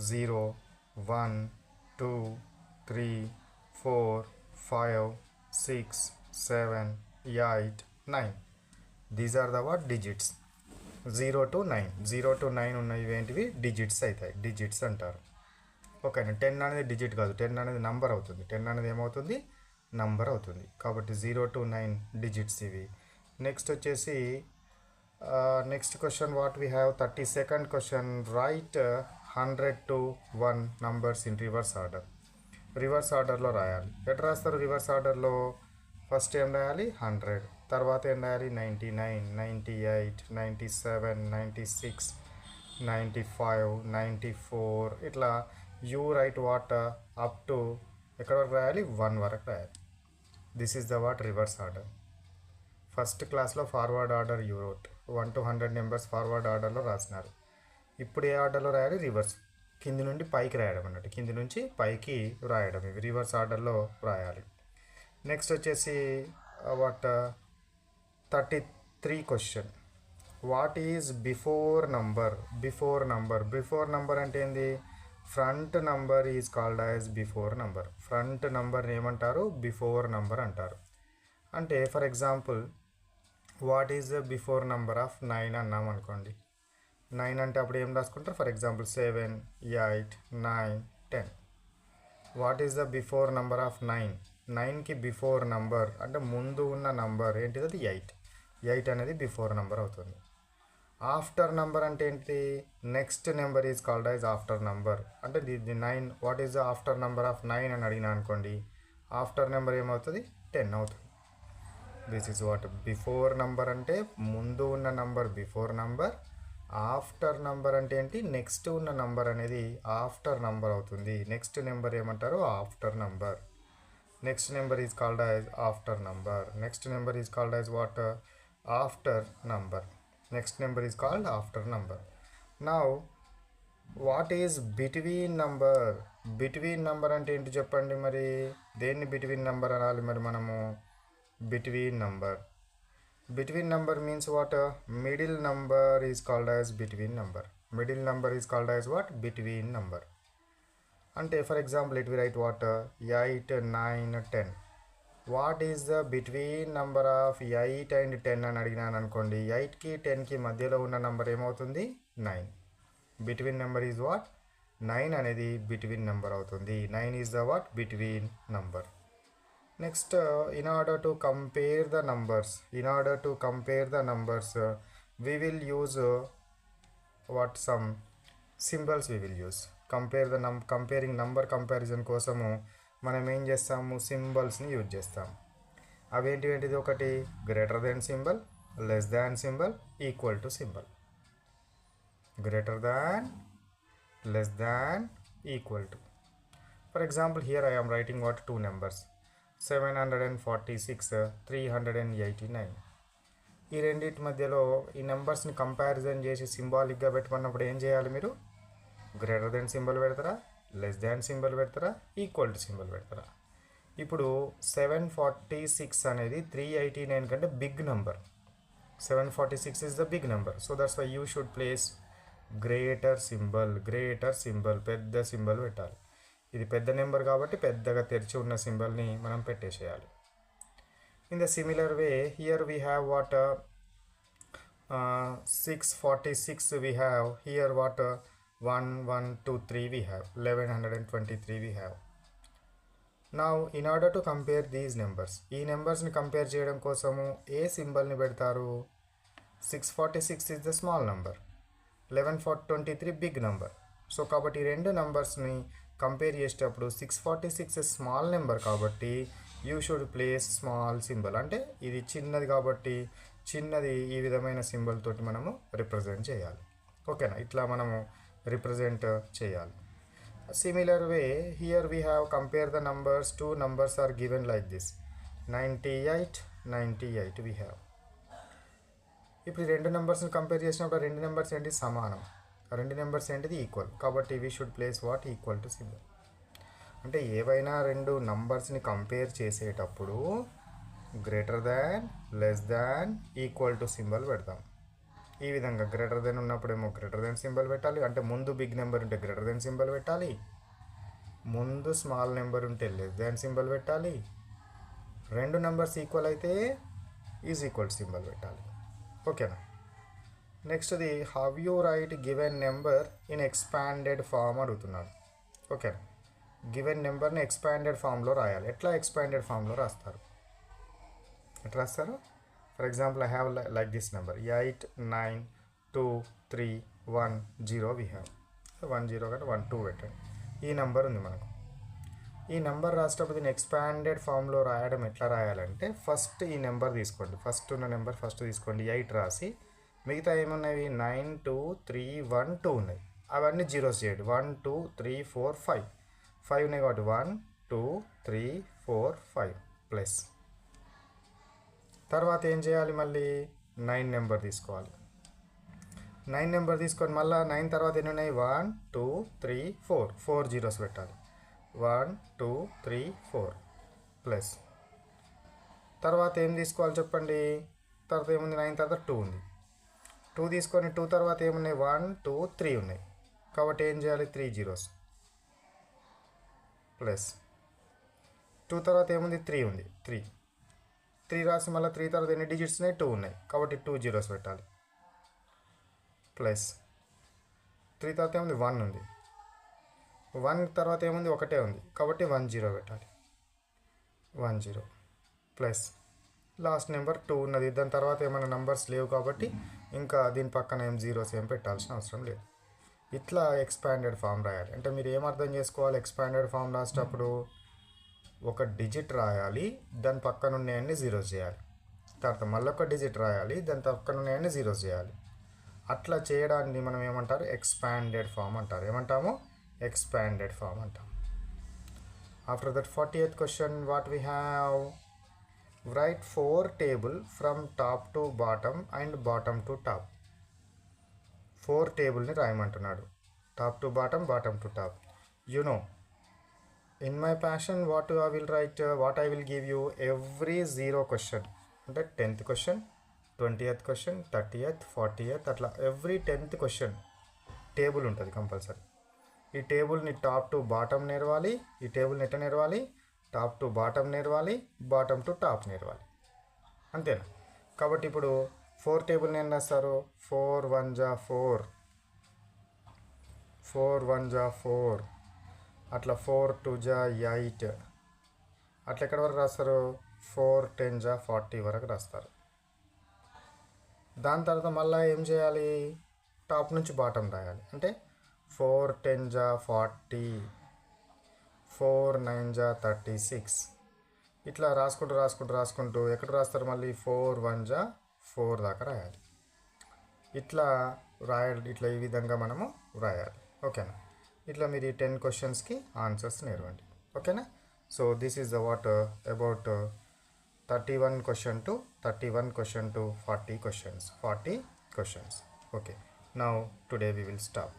0, 1, 2, 3, 4, 5, 6, 7, 8, 9. These are the what digits. 0 to 9. 0 to 9 ఉన్నవి ఏంటివి digits అవుతాయి, డిజిట్స్ అంటారు. ఓకేనా. 10 అనేది డిజిట్ కాదు, 10 అనేది నంబర్ అవుతుంది. 10 అనేది ఏమవుతుంది, నంబర్ అవుతుంది. కాబట్టి 0 to 9 డిజిట్స్ ఇవి. నెక్స్ట్ వచ్చేసి next question what we have 32nd question. Right 100 to 1 numbers in reverse order. Reverse ఆర్డర్లో రాయాలి. ఎట్లా రాస్తారు రివర్స్ ఆర్డర్లో? ఫస్ట్ ఏం రాయాలి 100, తర్వాత ఏం రాయాలి 99, 98, 97, 96, 95, 94. ఇట్లా you write what up to ఎక్కడ వరకు రాయాలి 1 వరకు రాయాలి. This is the what reverse order. First క్లాస్లో forward order you wrote 1 to 100 numbers forward ఆర్డర్లో రాసినారు. ఇప్పుడు ఏ ఆర్డర్లో రాయాలి? రివర్స్, కింది నుండి పైకి రాయడం అన్నట్టు, కింది నుంచి పైకి రాయడం. ఇవి రివర్స్ ఆర్డర్లో రాయాలి. నెక్స్ట్ వచ్చేసి what 33 question. What is before number? Before number, before number అంటే ఏంది? Front number is called as before number. Front నంబర్ని ఏమంటారు? బిఫోర్ నంబర్ అంటారు. అంటే for example what is the before number of 9 అన్నాం అనుకోండి. 9 అంటే అప్పుడు ఏం రాసుకుంటారు? For example 7, 8, 9, 10. What is the before number of 9? 9కి బిఫోర్ నంబర్ అంటే ముందు ఉన్న నంబర్ ఏంటిది? అది 8. 8 అనేది బిఫోర్ నంబర్ అవుతుంది. ఆఫ్టర్ నంబర్ అంటే ఏంటి? Next number is called as after number. అంటే the 9 what is the after number of 9 అని అడిగినా అనుకోండి, ఆఫ్టర్ నెంబర్ ఏమవుతుంది? 10 అవుతుంది. This is what before number అంటే ముందు ఉన్న number before number. After number అంటే ఏంటి? నెక్స్ట్ ఉన్న నంబర్ అనేది ఆఫ్టర్ నంబర్ అవుతుంది. నెక్స్ట్ నెంబర్ ఏమంటారు? After number. Next number is called as after number. Next number is called as what? After number. Next number is called after number. Now what is between number? Between number అంటే ఏంటి చెప్పండి మరి? దేన్ని between number అనాలి మరి మనము? Between number. Between number means what? Middle number is called as between number. Middle number is called as what? Between number. అంటే for example it we write what 8, 9, 10. What is the between number of 8 and 10 అని అడిగినాను అనుకోండి. 8కి 10కి మధ్యలో ఉన్న number ఏమవుతుంది? 9. Between number is what? 9 అనేది between number అవుతుంది. 9 is the what? Between number. Next in order to compare the numbers, in order to compare the numbers we will use what some symbols we will use. Compare the comparing number comparison కోసము మనం ఏం చేస్తాము? సింబల్స్ని use చేస్తాం. అవేంటిది? ఒకటి greater than symbol, less than symbol, equal to symbol. Greater than, less than, equal to. For example here I am writing what 2 numbers 746, 389. ఈ రెండింటి మధ్యలో ఈ నెంబర్స్ని కంపారిజన్ చేసి సింబాలిక్గా పెట్టమన్నప్పుడు ఏం చేయాలి మీరు? గ్రేటర్ దెన్ సింబల్ పెడతారా, లెస్ దాన్ సింబల్ పెడతారా, ఈక్వల్ టు సింబల్ పెడతారా? ఇప్పుడు 746 అనేది 389 కంటే big number. 746 is the big number. So that's why you should place greater symbol. Greater symbol, పెద్ద సింబల్ పెట్టాలి. ఇది పెద్ద నెంబర్ కాబట్టి పెద్దగా తెరిచి ఉన్న సింబల్ని మనం పెట్టేసేయాలి. In the similar way, here we have what 646 we have. Here what 1, 1, 2, 3 we have. 1123 we have. Now in order to compare these numbers, ఈ నెంబర్స్ని కంపేర్ చేయడం కోసము ఏ సింబల్ని పెడతారు? 646 is the small number, 1123 big number. So కాబట్టి ఈ రెండు నెంబర్స్ని compare చేసేటప్పుడు 646 స్మాల్ నెంబర్ కాబట్టి you should place small symbol. అంటే ఇది చిన్నది కాబట్టి చిన్నది ఈ విధమైన సింబల్ తోటి మనము రిప్రజెంట్ చేయాలి. ఓకేనా? ఇట్లా మనము రిప్రజెంట్ చేయాలి. Similar way here we have compare the numbers. 2 numbers are given like this 98, 98 we have. ఇప్పుడు ఈ రెండు నెంబర్స్ని కంపేర్ చేసినప్పుడు రెండు నెంబర్స్ ఏంటి? సమానం. రెండు నెంబర్స్ ఏంటిది? ఈక్వల్. కాబట్టి we should place what? Equal to symbol. అంటే ఏవైనా రెండు నంబర్స్ని కంపేర్ చేసేటప్పుడు greater than, less than, equal to symbol పెడతాం. ఈ విధంగా గ్రేటర్ దెన్ ఉన్నప్పుడేమో గ్రేటర్ దెన్ సింబల్ పెట్టాలి, అంటే ముందు బిగ్ నెంబర్ ఉంటే గ్రేటర్ దెన్ సింబల్ పెట్టాలి, ముందు స్మాల్ నెంబర్ ఉంటే లెస్ దాన్ సింబల్ పెట్టాలి, రెండు నెంబర్స్ ఈక్వల్ అయితే ఈజ్ ఈక్వల్ సింబల్ పెట్టాలి. ఓకేనా. నెక్స్ట్ది how you write given number in expanded form అడుగుతున్నాడు. ఓకేనా. గివెన్ నెంబర్ని ఎక్స్పాండెడ్ ఫామ్లో రాయాలి. ఎట్లా ఎక్స్పాండెడ్ ఫామ్లో రాస్తారు, ఎట్లా రాస్తారు? For example I have like this number 8 9 2 3 1 0 we have 1 0 కంటే 1 2 పెట్టండి. ఈ నెంబర్ ఉంది మనకు. ఈ నెంబర్ రాసేటప్పుడు దీన్ని ఎక్స్పాండెడ్ ఫామ్లో రాయడం ఎట్లా రాయాలంటే ఫస్ట్ ఈ నెంబర్ తీసుకోండి, ఫస్ట్ ఉన్న నెంబర్ ఫస్ట్ తీసుకోండి, 8 రాసి మిగతా ఏమున్నాయి 9 2 3 1 2 ఉన్నాయి, అవన్నీ జీరోస్ చేయండి. 1 2 3 4 5 ఉన్నాయి కాబట్టి 1 2 3 4 5 ప్లస్. తర్వాత ఏం చేయాలి, మళ్ళీ 9 నెంబర్ తీసుకోవాలి. 9 నెంబర్ తీసుకొని మళ్ళీ 9 తర్వాత ఎన్ని ఉన్నాయి 1 2 3 4 4 జీరోస్ పెట్టాలి. 1 2 3 4 ప్లస్. తర్వాత ఏం తీసుకోవాలి చెప్పండి, తర్వాత ఏముంది 9 తర్వాత 2 ఉంది, 2 తీసుకొని 2 తర్వాత ఏమున్నాయి 1 2 3 ఉన్నాయి కాబట్టి ఏం చేయాలి 3 జీరోస్ ప్లస్. 2 తర్వాత ఏముంది 3 ఉంది, 3 రాసి మళ్ళీ 3 తర్వాత ఎన్ని డిజిట్స్ ఉన్నాయి 2 ఉన్నాయి కాబట్టి 2 జీరోస్ పెట్టాలి ప్లస్. 3 తర్వాత ఏముంది 1 ఉంది, 1 తర్వాత ఏముంది ఒకటే ఉంది కాబట్టి 1 0 పెట్టాలి 1 0 ప్లస్. లాస్ట్ నెంబర్ 2 ఉన్నది, దాని తర్వాత ఏమైనా నెంబర్స్ లేవు కాబట్టి ఇంకా దీని పక్కన ఏం జీరోస్ ఏం పెట్టాల్సిన అవసరం లేదు. ఇట్లా ఎక్స్పాండెడ్ ఫామ్ రాయాలి. అంటే మీరు ఏం అర్థం చేసుకోవాలి, ఎక్స్పాండెడ్ ఫామ్ రాసేటప్పుడు ఒక డిజిట్ రాయాలి, దాని పక్కన ఉన్నాయన్ని జీరోస్ చేయాలి, తర్వాత మళ్ళీ ఒక డిజిట్ రాయాలి, దాని పక్కన ఉన్నాయన్ని జీరోస్ చేయాలి. అట్లా చేయడాన్ని మనం ఏమంటారు ఎక్స్పాండెడ్ ఫామ్ అంటారు. ఏమంటాము ఎక్స్పాండెడ్ ఫామ్ అంటాం. After that 40th question what we have, write 4 table from top to bottom and bottom to top. 4 టేబుల్ని రాయమంటున్నాడు, top to bottom bottom to top. You know in my passion what I will write, what I will give you every 0 question, అంటే 10th question 20th question 30th 40th అట్లా every 10th question table ఉంటుంది compulsory. ఈ టేబుల్ని top to bottom నేర్వాలి, ఈ టేబుల్ని ఎట్లా నేర్వాలి top to bottom నేర్వాలి, బాటమ్ టు టాప్ నేర్వాలి, అంతేనా. కాబట్టి ఇప్పుడు 4 టేబుల్ని ఏం రాస్తారు 4 1 జా 4 4 1 జా 4 అట్లా 4 2 జా 8 అట్లా ఎక్కడి వరకు రాస్తారు 4 10 జా 40 వరకు రాస్తారు. దాని తర్వాత మళ్ళీ ఏం చేయాలి టాప్ నుంచి బాటమ్ రాయాలి, అంటే 4 10 జా 40 4 9 జా 36 ఇట్లా రాసుకుంటూ ఎక్కడ రాస్తారు మళ్ళీ 4 1 జా 4 దాకా రాయాలి. ఇట్లా ఇట్లా ఈ విధంగా మనము రాయాలి. ఓకేనా. ఇట్లా మీరు 10 క్వశ్చన్స్కి ఆన్సర్స్ నేర్వండి. ఓకేనా. So this is the what about 31 question to 40 questions. Okay. Now today we will stop.